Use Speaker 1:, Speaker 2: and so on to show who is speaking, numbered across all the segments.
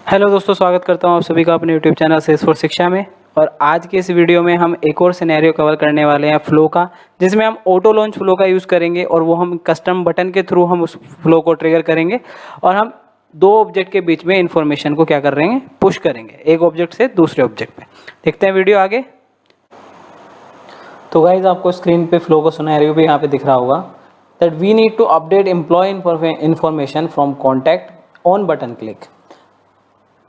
Speaker 1: Hello दोस्तों, स्वागत करता हूं आप सभी का अपने यूट्यूब चैनल सेल्सफोर्स शिक्षा में। और आज के इस वीडियो में हम एक और सिनेरियो कवर करने वाले हैं फ्लो का, जिसमें हम ऑटो लॉन्च फ्लो का यूज़ करेंगे और वो हम कस्टम बटन के थ्रू हम उस फ्लो को ट्रिगर करेंगे और हम दो ऑब्जेक्ट के बीच में इंफॉर्मेशन को क्या कर रहे हैं, पुश करेंगे एक ऑब्जेक्ट से दूसरे ऑब्जेक्ट में। देखते हैं वीडियो आगे। तो गाइज आपको स्क्रीन पे फ्लो का सिनेरियो भी यहाँ पे दिख रहा होगा that we need to update employee information from contact on button click.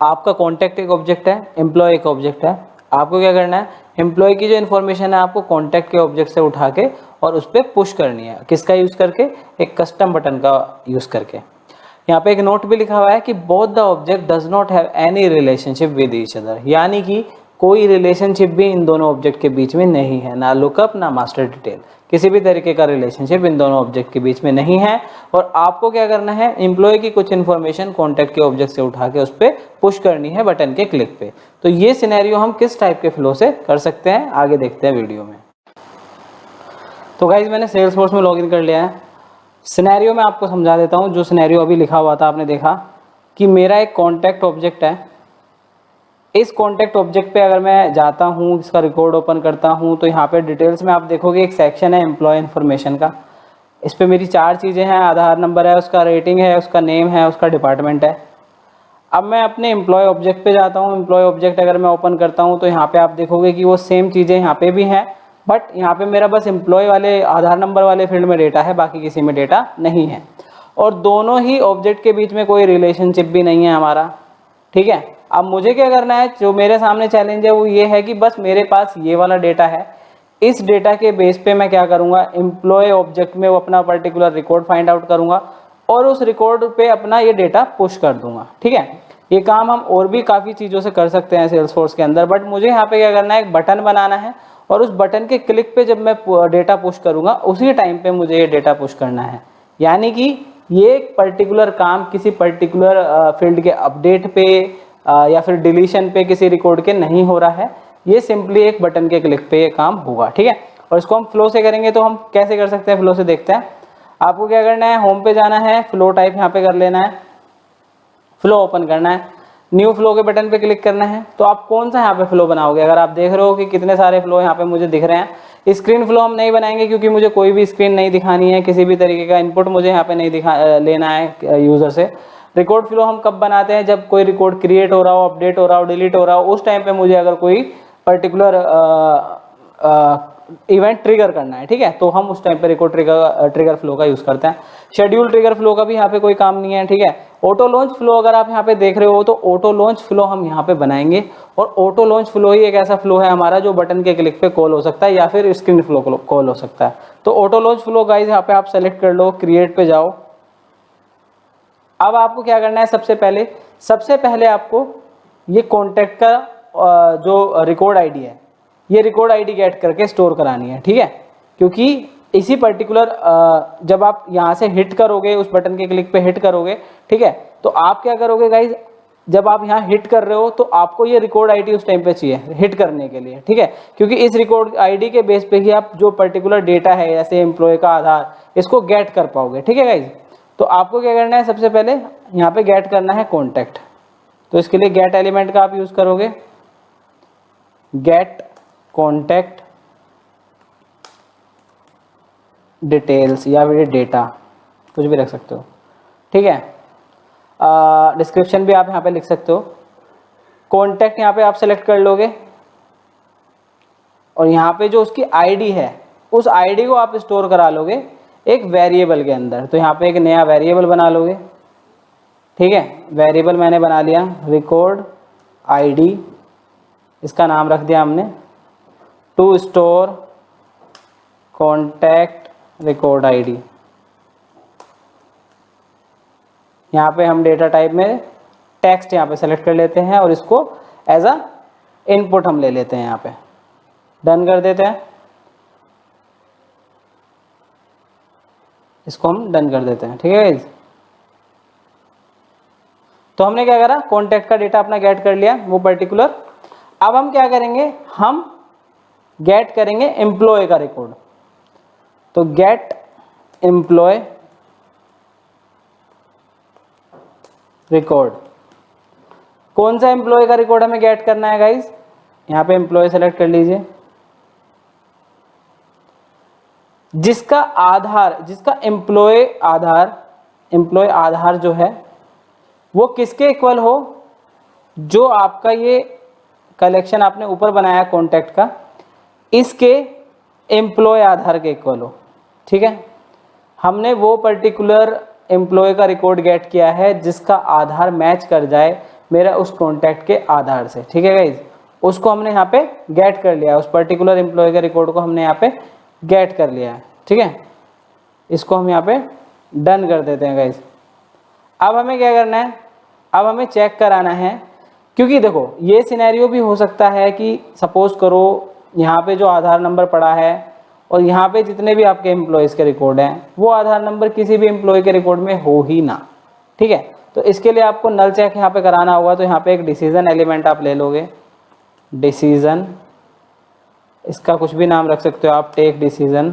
Speaker 1: आपका कॉन्टैक्ट एक ऑब्जेक्ट है, एम्प्लॉय एक ऑब्जेक्ट है। आपको क्या करना है, एम्प्लॉय की जो इन्फॉर्मेशन है आपको कॉन्टैक्ट के ऑब्जेक्ट से उठा के और उस पर पुश करनी है। किसका यूज़ करके? एक कस्टम बटन का यूज़ करके। यहाँ पे एक नोट भी लिखा हुआ है कि both the object does not have any relationship with each other, यानी कि कोई रिलेशनशिप भी इन दोनों ऑब्जेक्ट के बीच में नहीं है, ना लुकअप ना मास्टर डिटेल, किसी भी तरीके का रिलेशनशिप इन दोनों ऑब्जेक्ट के बीच में नहीं है। और आपको क्या करना है, एम्प्लॉय की कुछ इन्फॉर्मेशन कॉन्टैक्ट के ऑब्जेक्ट से उठा के उस पर पुश करनी है बटन के क्लिक पे। तो ये सिनेरियो हम किस टाइप के फ्लो से कर सकते हैं, आगे देखते हैं वीडियो में। तो गाइज मैंने सेल्सफोर्स में लॉगिन कर लिया है। सिनेरियो में आपको समझा देता हूँ। जो सिनेरियो अभी लिखा हुआ था आपने देखा कि मेरा एक कॉन्टैक्ट ऑब्जेक्ट है। इस कॉन्टैक्ट ऑब्जेक्ट पे अगर मैं जाता हूँ, इसका रिकॉर्ड ओपन करता हूँ, तो यहाँ पे डिटेल्स में आप देखोगे एक सेक्शन है एम्प्लॉय इन्फॉर्मेशन का। इस पे मेरी 4 चीज़ें हैं, आधार नंबर है, उसका रेटिंग है, उसका नेम है, उसका डिपार्टमेंट है। अब मैं अपने एम्प्लॉय ऑब्जेक्ट पे जाता हूँ। एम्प्लॉय ऑब्जेक्ट अगर मैं ओपन करता हूँ तो यहाँ पे आप देखोगे कि वो सेम चीज़ें यहाँ पे भी हैं, बट यहाँ पे मेरा बस एम्प्लॉय वाले आधार नंबर वाले फील्ड में डेटा है, बाकी किसी में डेटा नहीं है। और दोनों ही ऑब्जेक्ट के बीच में कोई रिलेशनशिप भी नहीं है हमारा, ठीक है। अब मुझे क्या करना है, जो मेरे सामने चैलेंज है वो ये है कि बस मेरे पास ये वाला डेटा है। इस डेटा के बेस पे मैं क्या करूँगा, एम्प्लॉय ऑब्जेक्ट में वो अपना पर्टिकुलर रिकॉर्ड फाइंड आउट करूँगा और उस रिकॉर्ड पे अपना ये डेटा पुश कर दूंगा, ठीक है। ये काम हम और भी काफ़ी चीज़ों से कर सकते हैं सेल्सफोर्स के अंदर, बट मुझे यहाँ पे क्या करना है, एक बटन बनाना है और उस बटन के क्लिक पे जब मैं डेटा पुश करूँगा उसी टाइम पे मुझे ये डेटा पुश करना है। यानी कि ये एक पर्टिकुलर काम किसी पर्टिकुलर फील्ड के अपडेट पे या फिर डिलीशन पे किसी रिकॉर्ड के नहीं हो रहा है। ये सिंपली एक बटन के क्लिक पे ये काम होगा, ठीक है। और इसको हम फ्लो से करेंगे, तो हम कैसे कर सकते हैं, फ्लो से देखते हैं। आपको क्या करना है, होम पे जाना है, फ्लो टाइप यहाँ पे कर लेना है, फ्लो ओपन करना है, न्यू फ्लो के बटन पे क्लिक करना है। तो आप कौन सा यहाँ पे फ्लो बनाओगे? अगर आप देख रहे हो कि कितने सारे फ्लो यहाँ पे मुझे दिख रहे हैं, स्क्रीन फ्लो हम नहीं बनाएंगे क्योंकि मुझे कोई भी स्क्रीन नहीं दिखानी है, किसी भी तरीके का इनपुट मुझे यहाँ पे नहीं लेना है यूजर से। रिकॉर्ड फ्लो हम कब बनाते हैं, जब कोई रिकॉर्ड क्रिएट हो रहा हो, अपडेट हो रहा हो, डिलीट हो रहा हो, उस टाइम पे मुझे अगर कोई पर्टिकुलर इवेंट ट्रिगर करना है, ठीक है, तो हम उस टाइम पे रिकॉर्ड ट्रिगर फ्लो का यूज करते हैं। शेड्यूल ट्रिगर फ्लो का भी यहाँ पे कोई काम नहीं है, ठीक है। ऑटो लॉन्च फ्लो अगर आप यहाँ पे देख रहे हो तो ऑटो लॉन्च फ्लो हम यहाँ पे बनाएंगे और ऑटो लॉन्च फ्लो ही एक ऐसा फ्लो है हमारा जो बटन के क्लिक पे कॉल हो सकता है या फिर स्क्रीन फ्लो कॉल हो सकता है। तो ऑटो लॉन्च फ्लो गाइज यहाँ पे आप सेलेक्ट कर लो, क्रिएट पे जाओ। अब आपको क्या करना है, सबसे पहले आपको ये कॉन्टैक्ट का जो रिकॉर्ड आईडी है, ये रिकॉर्ड आईडी गेट करके स्टोर करानी है, ठीक है। क्योंकि इसी पर्टिकुलर जब आप यहाँ से हिट करोगे, उस बटन के क्लिक पे हिट करोगे, ठीक है, तो आप क्या करोगे गाइज, जब आप यहाँ हिट कर रहे हो तो आपको ये रिकॉर्ड आईडी उस टाइम पे चाहिए हिट करने के लिए, ठीक है। क्योंकि इस रिकॉर्ड आईडी के बेस पे ही आप जो पर्टिकुलर डेटा है, जैसे एम्प्लॉय का आधार, इसको गेट कर पाओगे, ठीक है गाइज। तो आपको क्या करना है, सबसे पहले यहाँ पे गेट करना है कॉन्टैक्ट। तो इसके लिए गेट एलिमेंट का आप यूज करोगे, गेट कॉन्टैक्ट डिटेल्स या फिर डेटा, कुछ भी रख सकते हो, ठीक है। डिस्क्रिप्शन भी आप यहाँ पे लिख सकते हो। कॉन्टैक्ट यहाँ पे आप सेलेक्ट कर लोगे और यहाँ पे जो उसकी आईडी है, उस आईडी को आप स्टोर करा लोगे एक वेरिएबल के अंदर। तो यहाँ पे एक नया वेरिएबल बना लोगे, ठीक है। वेरिएबल मैंने बना लिया, रिकॉर्ड आईडी, इसका नाम रख दिया हमने to store contact record ID. यहाँ पे हम डेटा टाइप में टेक्स्ट यहाँ पे सेलेक्ट कर लेते हैं और इसको एज अ इनपुट हम ले लेते हैं, यहाँ पे डन कर देते हैं, इसको हम डन कर देते हैं, ठीक है गाइस। तो हमने क्या करा, कॉन्टैक्ट का डेटा अपना गेट कर लिया वो पर्टिकुलर। अब हम क्या करेंगे, हम गेट करेंगे एम्प्लॉय का रिकॉर्ड। तो गेट एम्प्लॉय रिकॉर्ड कौन सा एम्प्लॉय का रिकॉर्ड हमें गेट करना है गाइज, यहाँ पे एम्प्लॉय सेलेक्ट कर लीजिए, जिसका आधार, जिसका एम्प्लॉय आधार जो है वो किसके इक्वल हो, जो आपका ये कलेक्शन आपने ऊपर बनाया कॉन्टैक्ट का, इसके एम्प्लॉय आधार के इक्वल हो। ठीक है, हमने वो पर्टिकुलर एम्प्लॉय का रिकॉर्ड गेट किया है जिसका आधार मैच कर जाए मेरा उस कॉन्टैक्ट के आधार से। ठीक है गाइज, उसको हमने यहाँ पे गेट कर लिया है, उस पर्टिकुलर एम्प्लॉय के रिकॉर्ड को हमने यहाँ पे गेट कर लिया है। ठीक है, इसको हम यहाँ पे डन कर देते हैं गाइज। अब हमें क्या करना है, अब हमें चेक कराना है, क्योंकि देखो ये सिनेरियो भी हो सकता है कि सपोज करो यहाँ पे जो आधार नंबर पड़ा है और यहाँ पे जितने भी आपके एम्प्लॉयज़ के रिकॉर्ड हैं वो आधार नंबर किसी भी एम्प्लॉय के रिकॉर्ड में हो ही ना। ठीक है, तो इसके लिए आपको नल चेक यहाँ पे कराना होगा। तो यहाँ पे एक डिसीजन एलिमेंट आप ले लोगे, डिसीजन, इसका कुछ भी नाम रख सकते हो आप, टेक डिसीजन,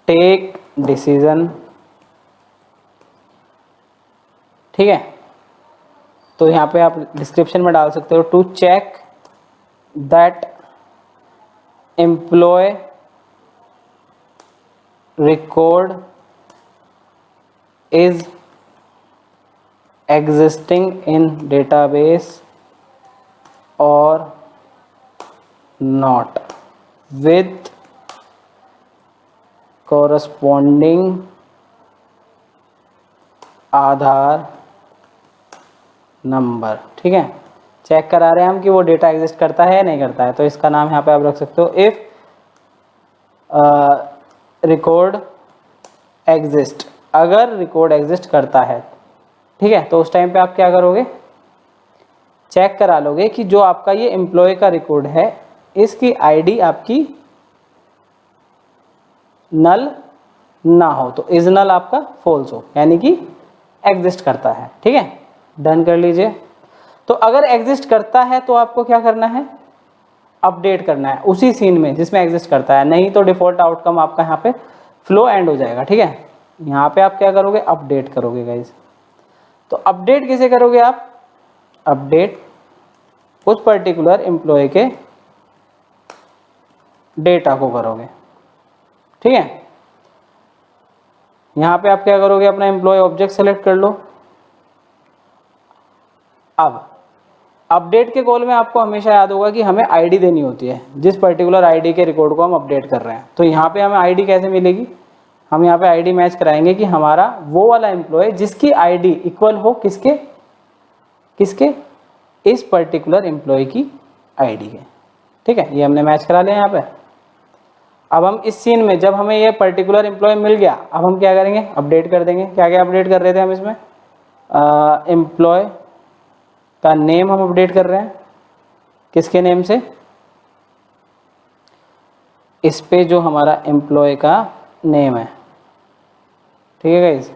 Speaker 1: टेक डिसीजन। ठीक है, तो यहाँ पे आप डिस्क्रिप्शन में डाल सकते हो to check that employ record is existing in database और not with corresponding Aadhaar number. ठीक है, चेक करा रहे हैं हम कि वो डेटा एग्जिस्ट करता है या नहीं करता है। तो इसका नाम यहाँ पे आप रख सकते हो इफ रिकॉर्ड एग्जिस्ट, अगर रिकॉर्ड एग्जिस्ट करता है। ठीक है, तो उस टाइम पे आप क्या करोगे, चेक करा लोगे कि जो आपका ये एम्प्लॉय का रिकॉर्ड है इसकी आईडी आपकी नल ना हो, तो इज नल आपका फॉल्स हो, यानी कि एग्जिस्ट करता है। ठीक है, डन कर लीजिए। तो अगर एग्जिस्ट करता है तो आपको क्या करना है, अपडेट करना है उसी सीन में जिसमें एग्जिस्ट करता है, नहीं तो डिफॉल्ट आउटकम आपका यहाँ पे फ्लो एंड हो जाएगा। ठीक है, यहाँ पे आप क्या करोगे, अपडेट करोगे गाइज। तो अपडेट किसे करोगे आप, अपडेट उस पर्टिकुलर एम्प्लॉय के डेटा को करोगे। ठीक है, यहाँ पे आप क्या करोगे, अपना एम्प्लॉय ऑब्जेक्ट सेलेक्ट कर लो। अब अपडेट के कॉल में आपको हमेशा याद होगा कि हमें आईडी देनी होती है, जिस पर्टिकुलर आईडी के रिकॉर्ड को हम अपडेट कर रहे हैं। तो यहाँ पे हमें आईडी कैसे मिलेगी, हम यहाँ पे आईडी मैच कराएंगे कि हमारा वो वाला एम्प्लॉय जिसकी आईडी इक्वल हो किसके, किसके, इस पर्टिकुलर एम्प्लॉय की आईडी है। ठीक है, ये हमने मैच करा लिया यहाँ पे। अब हम इस सीन में जब हमें ये पर्टिकुलर एम्प्लॉय मिल गया, अब हम क्या करेंगे, अपडेट कर देंगे। क्या क्या अपडेट कर रहे थे हम इसमें, एम्प्लॉय का नेम हम अपडेट कर रहे हैं, किसके नेम से, इस पे जो हमारा एम्प्लॉय का नेम है। ठीक है गाइस,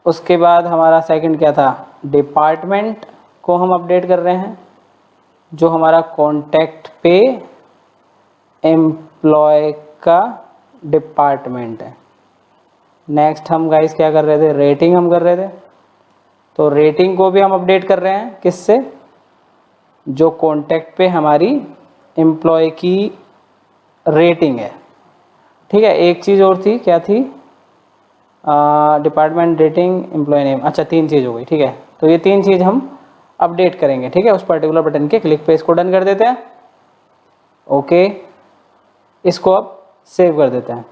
Speaker 1: उसके बाद हमारा सेकंड क्या था, डिपार्टमेंट को हम अपडेट कर रहे हैं, जो हमारा कॉन्टैक्ट पे एम्प्लॉय का डिपार्टमेंट है। नेक्स्ट हम गाइस क्या कर रहे थे, रेटिंग हम कर रहे थे, तो रेटिंग को भी हम अपडेट कर रहे हैं किससे, जो कॉन्टैक्ट पे हमारी एम्प्लॉय की रेटिंग है। ठीक है, एक चीज़ और थी, क्या थी, डिपार्टमेंट, रेटिंग, एम्प्लॉय नेम। अच्छा, तीन चीज़ हो गई। ठीक है, तो ये तीन चीज़ हम अपडेट करेंगे। ठीक है, उस पर्टिकुलर बटन के क्लिक पे इसको डन कर देते हैं। ओके, इसको अब सेव कर देते हैं।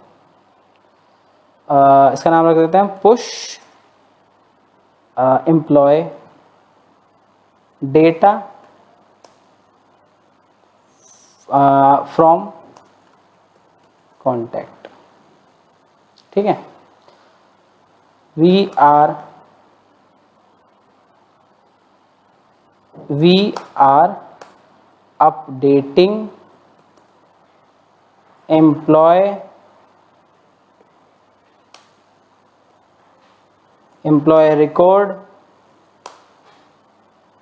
Speaker 1: इसका नाम रख देते हैं push employee data from contact. ठीक है, we are updating employee record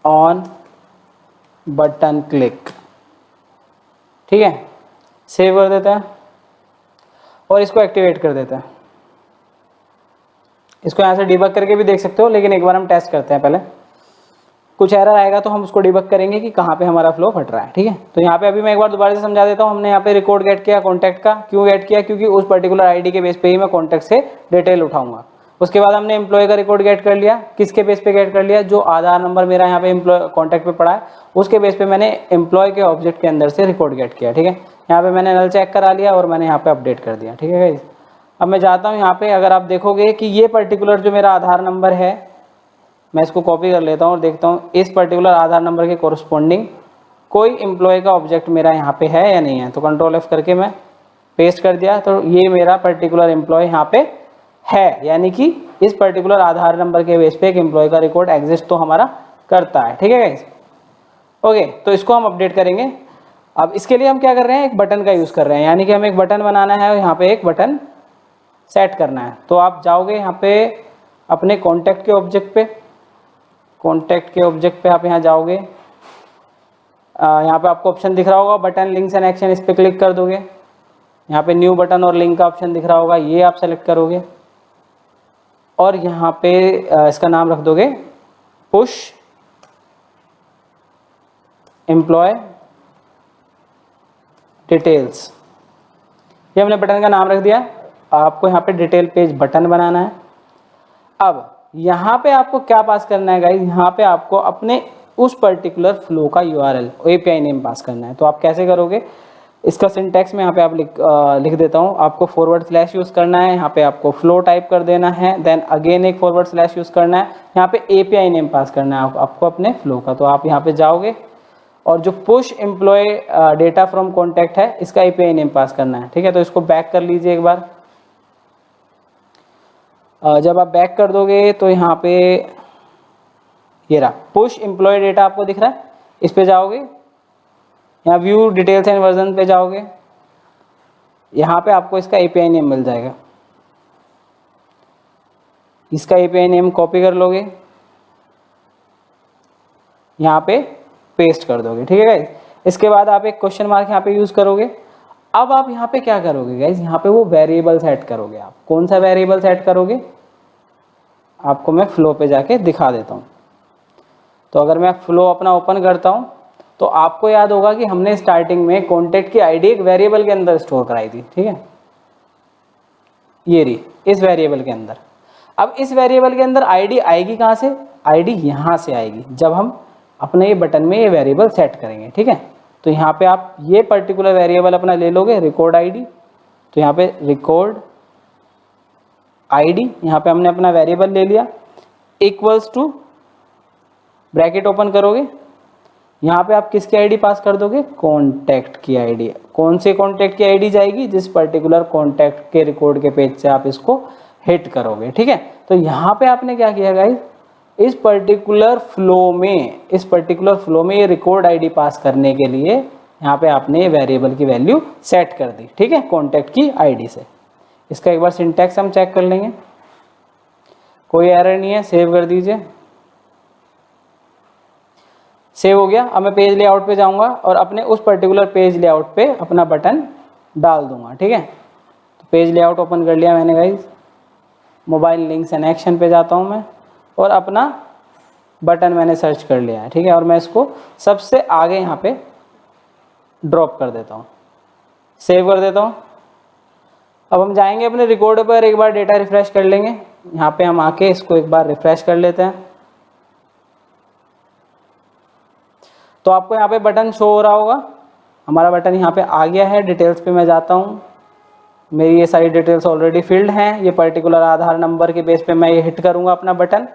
Speaker 1: on button click. ठीक है, सेव कर देते हैं और इसको एक्टिवेट कर देते हैं। इसको यहाँ से डिबग करके भी देख सकते हो, लेकिन एक बार हम टेस्ट करते हैं पहले। कुछ एरर आएगा तो हम उसको डिबग करेंगे कि कहाँ पे हमारा फ्लो फट रहा है, ठीक है। तो यहाँ पे अभी मैं एक बार दोबारा से समझा देता हूँ। हमने यहाँ पे रिकॉर्ड गेट किया कॉन्टैक्ट का, क्यों गेट किया, क्योंकि उस पर्टिकुलर आईडी के बेस पे ही मैं कॉन्टैक्ट से डिटेल उठाऊंगा। उसके बाद हमने एम्प्लॉय का रिकॉर्ड गेट कर लिया, किसके बेस पे गेट कर लिया, जो आधार नंबर मेरा यहाँ पे एम्प्लॉय कॉन्टैक्ट पे पड़ा है उसके बेस पे मैंने एम्प्लॉय के ऑब्जेक्ट के अंदर से रिकॉर्ड गेट किया, ठीक है। यहाँ पे मैंने नल चेक करा लिया और मैंने यहाँ पे अपडेट कर दिया, ठीक है गाइस। अब मैं जाता हूँ यहाँ पे, अगर आप देखोगे कि ये पर्टिकुलर जो मेरा आधार नंबर है, मैं इसको कॉपी कर लेता हूँ और देखता हूँ इस पर्टिकुलर आधार नंबर के कोरस्पॉन्डिंग कोई एम्प्लॉय का ऑब्जेक्ट मेरा यहाँ पे है या नहीं है। तो कंट्रोल F करके मैं पेस्ट कर दिया, तो ये मेरा पर्टिकुलर एम्प्लॉय यहाँ पे है, यानी कि इस पर्टिकुलर आधार नंबर के बेस पे एक एम्प्लॉय का रिकॉर्ड एग्जिस्ट तो हमारा करता है, ठीक है गाइस। ओके, तो इसको हम अपडेट करेंगे। अब इसके लिए हम क्या कर रहे हैं, एक बटन का यूज़ कर रहे हैं, यानी कि हमें एक बटन बनाना है और यहाँ पे एक बटन सेट करना है। तो आप जाओगे यहाँ पे अपने कॉन्टैक्ट के ऑब्जेक्ट पे, कॉन्टैक्ट के ऑब्जेक्ट पे आप यहाँ जाओगे, यहाँ पे आपको ऑप्शन दिख रहा होगा बटन लिंक्स एंड एक्शन, इस पर क्लिक कर दोगे। यहाँ पे न्यू बटन और लिंक का ऑप्शन दिख रहा होगा, ये आप सेलेक्ट करोगे और यहाँ पे इसका नाम रख दोगे पुश एम्प्लॉय डिटेल्स। ये हमने बटन का नाम रख दिया। आपको यहाँ पे डिटेल पेज बटन बनाना है। अब यहाँ पे आपको क्या पास करना है गाइस, यहाँ पे आपको अपने उस पर्टिकुलर फ्लो का URL API नेम पास करना है। तो आप कैसे करोगे, इसका सिंटैक्स में यहाँ पे आप लिख देता हूँ। आपको / यूज़ करना है, यहाँ पे आपको फ्लो टाइप कर देना है, देन अगेन एक / यूज़ करना है, यहाँ पे API नेम पास करना है आपको अपने फ्लो का। तो आप यहाँ पे जाओगे और जो push employee data from contact है इसका API नेम पास करना है, ठीक है। तो इसको बैक कर लीजिए एक बार। जब आप बैक कर दोगे तो यहाँ पे ये रहा पुश एम्प्लॉय डेटा आपको दिख रहा है, इस पे जाओगे, यहाँ व्यू डिटेल्स एंड वर्जन पे जाओगे, यहाँ पे आपको इसका API नेम मिल जाएगा। इसका API नेम कॉपी कर लोगे, यहाँ पे पेस्ट कर दोगे, ठीक है गाइस। इसके बाद आप एक क्वेश्चन मार्क यहाँ पे यूज करोगे। अब आप यहाँ पे क्या करोगे गाइस, यहाँ पे वो वेरिएबल सेट करोगे। आप कौन सा वेरिएबल सेट करोगे, आपको मैं फ्लो पे जाके दिखा देता हूँ। तो अगर मैं फ्लो अपना ओपन करता हूँ तो आपको याद होगा कि हमने स्टार्टिंग में कॉन्टैक्ट की आईडी एक वेरिएबल के अंदर स्टोर कराई थी, ठीक है। ये रही इस वेरिएबल के अंदर। अब इस वेरिएबल के अंदर आईडी आएगी कहाँ से, आईडी यहाँ से आएगी जब हम अपने ये बटन में ये वेरिएबल सेट करेंगे, ठीक है। तो यहाँ पे आप ये पर्टिकुलर वेरिएबल अपना ले लोगे रिकॉर्ड आईडी। तो यहाँ पे रिकॉर्ड आईडी, यहाँ पे हमने अपना वेरिएबल ले लिया, इक्वल्स टू ब्रैकेट ओपन करोगे। यहाँ पे आप किसकी आईडी पास कर दोगे, कॉन्टैक्ट की आईडी। कौन से कॉन्टैक्ट की आईडी जाएगी, जिस पर्टिकुलर कॉन्टैक्ट के रिकॉर्ड के पेज से आप इसको हिट करोगे, ठीक है। तो यहाँ पे आपने क्या किया गाइस, इस पर्टिकुलर फ्लो में ये रिकॉर्ड आईडी पास करने के लिए यहाँ पे आपने वेरिएबल की वैल्यू सेट कर दी, ठीक है, कॉन्टैक्ट की आईडी से। इसका एक बार सिंटैक्स हम चेक कर लेंगे, कोई एरर नहीं है। सेव कर दीजिए, सेव हो गया। अब मैं पेज लेआउट पे जाऊंगा और अपने उस पर्टिकुलर पेज लेआउट पे अपना बटन डाल दूंगा, ठीक है। तो पेज लेआउट ओपन कर लिया मैंने guys. Mobile links and action पे जाता हूं मैं और अपना बटन मैंने सर्च कर लिया है, ठीक है। और मैं इसको सबसे आगे यहाँ पे ड्रॉप कर देता हूँ, सेव कर देता हूँ। अब हम जाएंगे अपने रिकॉर्ड पर, एक बार डेटा रिफ्रेश कर लेंगे। यहाँ पे हम आके इसको एक बार रिफ्रेश कर लेते हैं। तो आपको यहाँ पे बटन शो हो रहा होगा, हमारा बटन यहाँ पे आ गया है। डिटेल्स पे मैं जाता हूँ, मेरी ये सारी डिटेल्स ऑलरेडी फिल्ड हैं। ये पर्टिकुलर आधार नंबर के बेस पे मैं ये हिट करूँगा अपना बटन।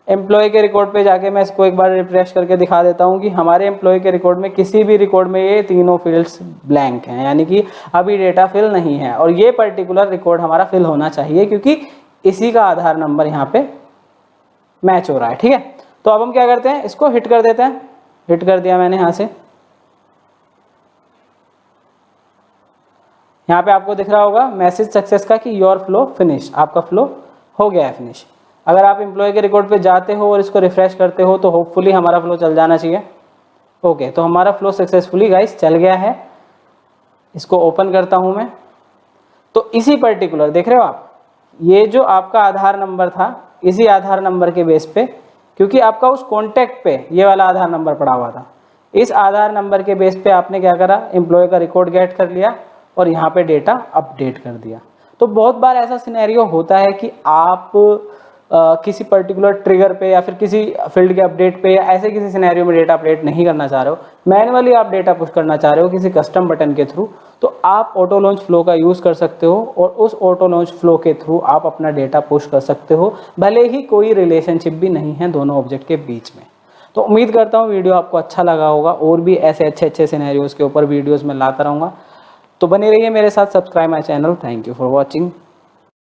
Speaker 1: एम्प्लॉय के रिकॉर्ड पे जाके मैं इसको एक बार रिफ्रेश करके दिखा देता हूँ कि हमारे एम्प्लॉय के रिकॉर्ड में किसी भी रिकॉर्ड में ये तीनों फील्ड्स ब्लैंक हैं, यानी कि अभी डेटा फिल नहीं है। और ये पर्टिकुलर रिकॉर्ड हमारा फिल होना चाहिए क्योंकि इसी का आधार नंबर यहाँ पे मैच हो रहा है, ठीक है। तो अब हम क्या करते हैं, इसको हिट कर देते हैं। हिट कर दिया मैंने यहाँ से। यहाँ पे आपको दिख रहा होगा मैसेज सक्सेस का कि योर फ्लो फिनिश, आपका फ्लो हो गया है फिनिश। अगर आप एम्प्लॉय के रिकॉर्ड पे जाते हो और इसको रिफ्रेश करते हो तो होपफुली हमारा फ्लो चल जाना चाहिए। ओके, तो हमारा फ्लो सक्सेसफुली गाइस चल गया है। इसको ओपन करता हूँ मैं। तो इसी पर्टिकुलर देख रहे हो आप, ये जो आपका आधार नंबर था, इसी आधार नंबर के बेस पे क्योंकि आपका उस कॉन्टैक्ट पे ये वाला आधार नंबर पड़ा हुआ था। इस आधार नंबर के बेस पे आपने क्या करा, एम्प्लॉय का रिकॉर्ड गेट कर लिया और यहाँ पे डेटा अपडेट कर दिया। तो बहुत बार ऐसा सिनेरियो होता है कि आप किसी पर्टिकुलर ट्रिगर पे या फिर किसी फील्ड के अपडेट पे या ऐसे किसी सिनेरियो में डेटा अपडेट नहीं करना चाह रहे हो, मैन्युअली आप डेटा पुश करना चाह रहे हो किसी कस्टम बटन के थ्रू, तो आप ऑटो लॉन्च फ्लो का यूज़ कर सकते हो और उस ऑटो लॉन्च फ्लो के थ्रू आप अपना डेटा पुश कर सकते हो, भले ही कोई रिलेशनशिप भी नहीं है दोनों ऑब्जेक्ट के बीच में। तो उम्मीद करता हूँ वीडियो आपको अच्छा लगा होगा, और भी ऐसे अच्छे अच्छे सिनेरियोज़ के ऊपर वीडियोज़ में लाता रहूँगा। तो बने रहिए मेरे साथ, subscribe my channel. Thank you for watching.